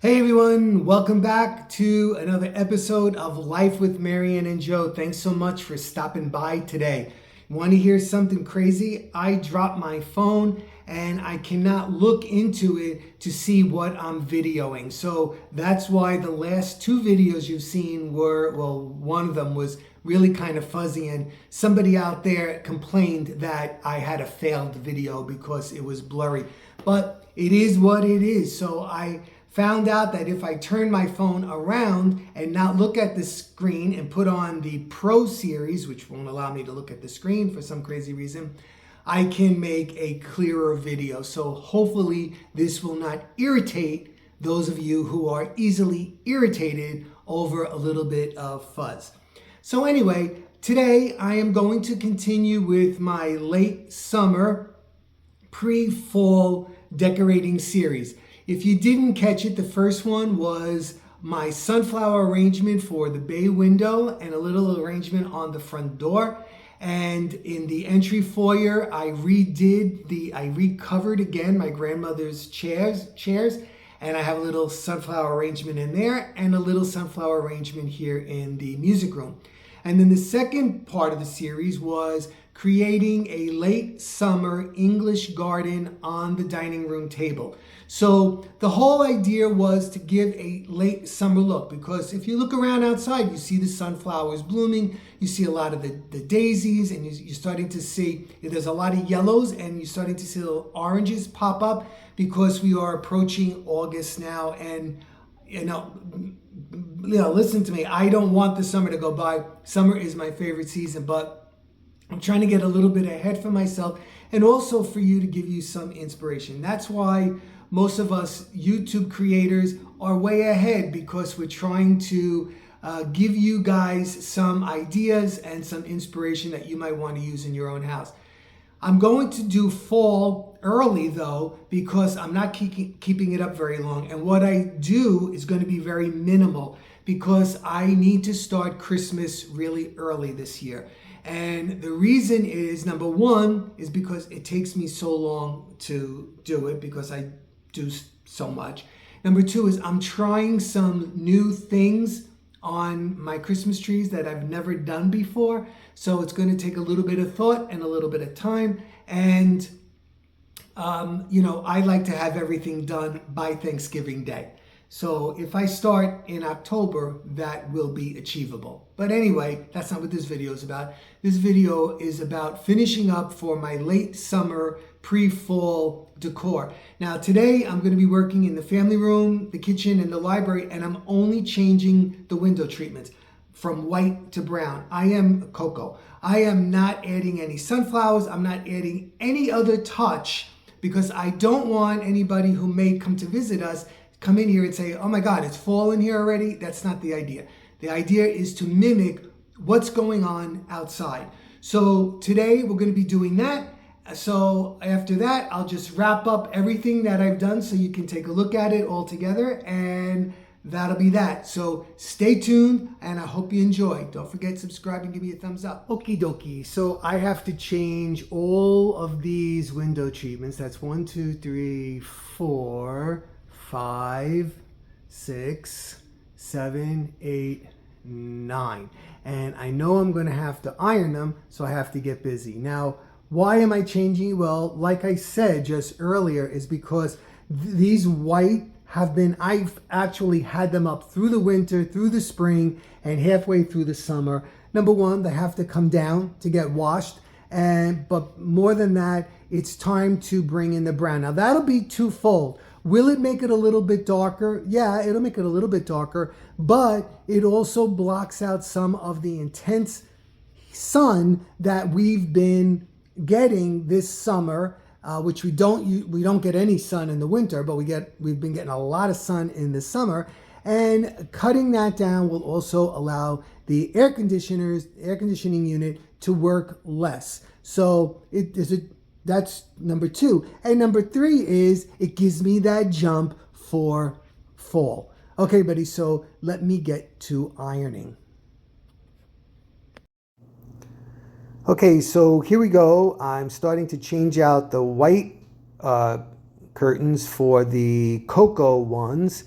Hey everyone, welcome back to another episode of Life with Marianne and Joe. Thanks so much for stopping by today. Want to hear something crazy? I dropped my phone and I cannot look into it to see what I'm videoing. So that's why the last two videos you've seen were, well, one of them was really kind of fuzzy and somebody out there complained that I had a failed video because it was blurry. But it is what it is. So I found out that if I turn my phone around and not look at the screen and put on the Pro series, which won't allow me to look at the screen for some crazy reason, I can make a clearer video. So hopefully this will not irritate those of you who are easily irritated over a little bit of fuzz. So anyway, today I am going to continue with my late summer pre-fall decorating series. If you didn't catch it, the first one was my sunflower arrangement for the bay window and a little arrangement on the front door. And in the entry foyer, I recovered again my grandmother's chairs, and I have a little sunflower arrangement in there and a little sunflower arrangement here in the music room. And then the second part of the series was creating a late summer English garden on the dining room table. So the whole idea was to give a late summer look, because if you look around outside, you see the sunflowers blooming, you see a lot of the daisies, and you're starting to see, there's a lot of yellows, and you're starting to see little oranges pop up because we are approaching August now. And listen to me, I don't want the summer to go by. Summer is my favorite season, but I'm trying to get a little bit ahead for myself and also for you, to give you some inspiration. That's why most of us YouTube creators are way ahead, because we're trying to give you guys some ideas and some inspiration that you might want to use in your own house. I'm going to do fall early though, because I'm not keeping it up very long. And what I do is going to be very minimal, because I need to start Christmas really early this year. And the reason is, number one, is because it takes me so long to do it, because I do so much. Number two is I'm trying some new things on my Christmas trees that I've never done before. So it's going to take a little bit of thought and a little bit of time. And, I like to have everything done by Thanksgiving Day. So if I start in October, that will be achievable. But anyway, that's not what this video is about. This video is about finishing up for my late summer pre-fall decor. Now today I'm going to be working in the family room, the kitchen, and the library, and I'm only changing the window treatments from white to brown. I am cocoa. I am not adding any sunflowers. I'm not adding any other touch, because I don't want anybody who may come to visit us come in here and say, oh my God, it's fall in here already. That's not the idea. The idea is to mimic what's going on outside. So today we're going to be doing that. So after that, I'll just wrap up everything that I've done so you can take a look at it all together, and that'll be that. So stay tuned, and I hope you enjoy. Don't forget to subscribe and give me a thumbs up. Okie dokie. So I have to change all of these window treatments. That's 1, 2, 3, 4, 5, 6, 7, 8, 9. And I know I'm going to have to iron them, so I have to get busy. Now, why am I changing? Well, like I said just earlier, is because these white I've actually had them up through the winter, through the spring, and halfway through the summer. Number one, they have to come down to get washed. But more than that, it's time to bring in the brown. Now that'll be twofold. Will it make it a little bit darker? Yeah, it'll make it a little bit darker, but it also blocks out some of the intense sun that we've been getting this summer, which we don't get any sun in the winter, but we've been getting a lot of sun in the summer. And cutting that down will also allow the air conditioning unit to work less. So that's number two. And number three is it gives me that jump for fall. Okay, buddy, so let me get to ironing. Okay, so here we go. I'm starting to change out the white curtains for the cocoa ones.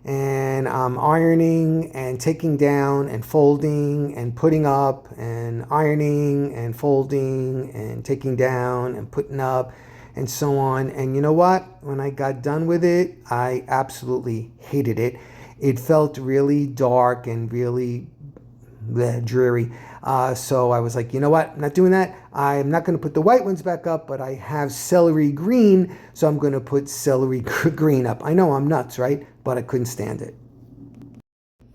and I'm ironing and taking down and folding and putting up and ironing and folding and taking down and putting up and so on. And you know what? When I got done with it, I absolutely hated it. It felt really dark and really dreary. So I was like, you know what? I'm not doing that. I'm not going to put the white ones back up, but I have celery green, so I'm going to put celery green up. I know I'm nuts, right? But I couldn't stand it.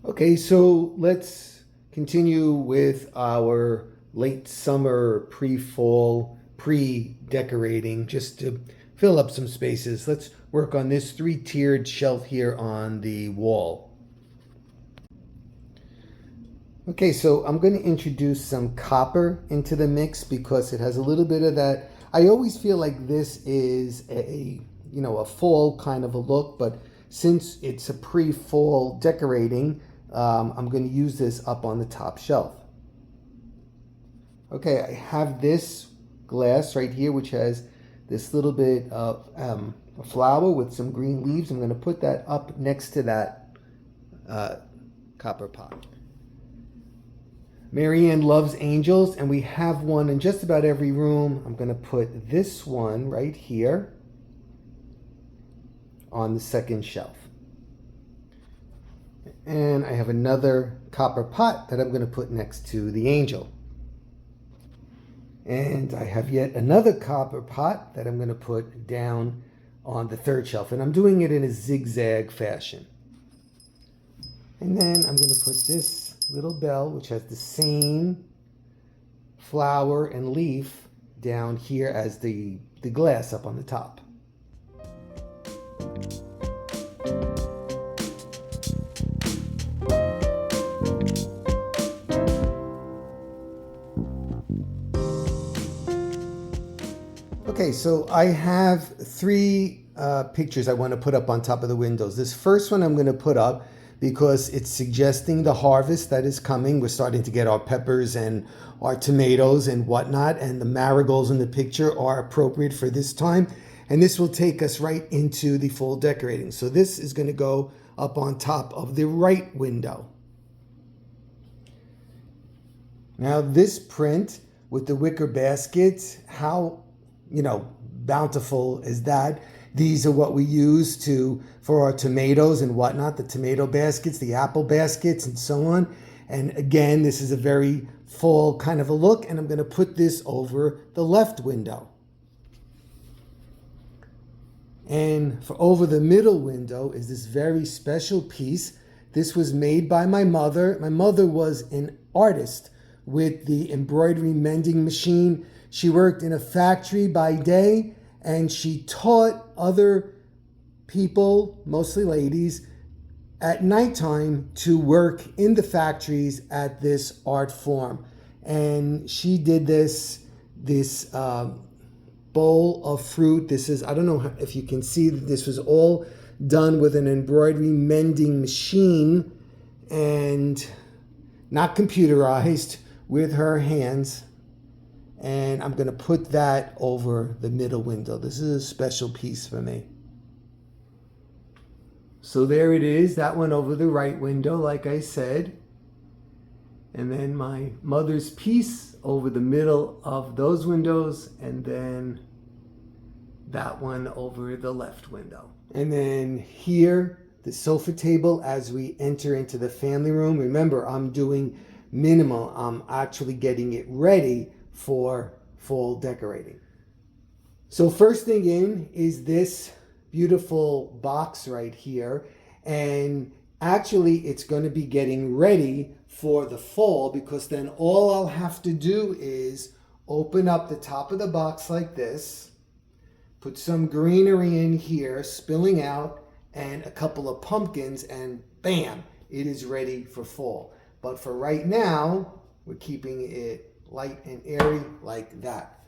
Okay, so let's continue with our late summer, pre-fall, pre-decorating, just to fill up some spaces. Let's work on this three-tiered shelf here on the wall. Okay, so I'm going to introduce some copper into the mix because it has a little bit of that. I always feel like this is a fall kind of a look, but since it's a pre-fall decorating, I'm going to use this up on the top shelf. Okay, I have this glass right here, which has this little bit of a flower with some green leaves. I'm going to put that up next to that copper pot. Marianne loves angels, and we have one in just about every room. I'm going to put this one right here on the second shelf. And I have another copper pot that I'm going to put next to the angel. And I have yet another copper pot that I'm going to put down on the third shelf. And I'm doing it in a zigzag fashion. And then I'm going to put this little bell, which has the same flower and leaf down here as the glass up on the top. Okay, so I have three pictures I want to put up on top of the windows. This first one I'm going to put up because it's suggesting the harvest that is coming. We're starting to get our peppers and our tomatoes and whatnot, and the marigolds in the picture are appropriate for this time. And this will take us right into the fall decorating. So this is going to go up on top of the right window. Now this print with the wicker baskets, how bountiful is that? These are what we use for our tomatoes and whatnot, the tomato baskets, the apple baskets, and so on. And again, this is a very fall kind of a look, and I'm going to put this over the left window. And for over the middle window is this very special piece. This was made by my mother. My mother was an artist with the embroidery mending machine. She worked in a factory by day, and she taught other people, mostly ladies, at nighttime to work in the factories at this art form. And she did this bowl of fruit. This is, I don't know if you can see that this was all done with an embroidery mending machine and not computerized, with her hands. And I'm going to put that over the middle window. This is a special piece for me. So there it is, that one over the right window, like I said. And then my mother's piece over the middle of those windows, and then that one over the left window. And then here, the sofa table as we enter into the family room. Remember, I'm doing minimal. I'm actually getting it ready for fall decorating. So first thing in is this beautiful box right here, and actually it's going to be getting ready for the fall, because then all I'll have to do is open up the top of the box like this, put some greenery in here spilling out, and a couple of pumpkins, and bam, it is ready for fall. But for right now, we're keeping it light and airy like that.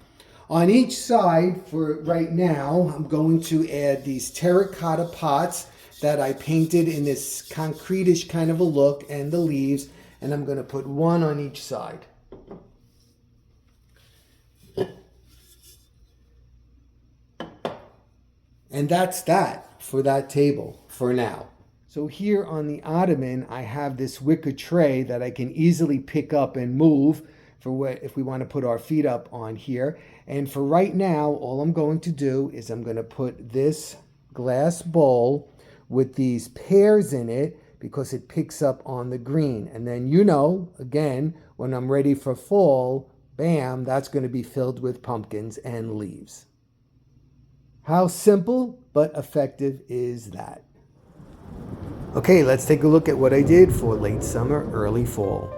On each side, for right now, I'm going to add these terracotta pots that I painted in this concrete-ish kind of a look, and the leaves, and I'm going to put one on each side. And that's that for that table for now. So here on the ottoman, I have this wicker tray that I can easily pick up and move for what if we want to put our feet up on here. And for right now, all I'm going to do is I'm going to put this glass bowl with these pears in it because it picks up on the green. And then, again, when I'm ready for fall, bam, that's going to be filled with pumpkins and leaves. How simple but effective is that? Okay, let's take a look at what I did for late summer, early fall.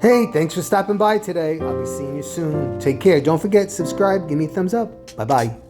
Hey, thanks for stopping by today. I'll be seeing you soon. Take care. Don't forget, subscribe, give me a thumbs up. Bye-bye.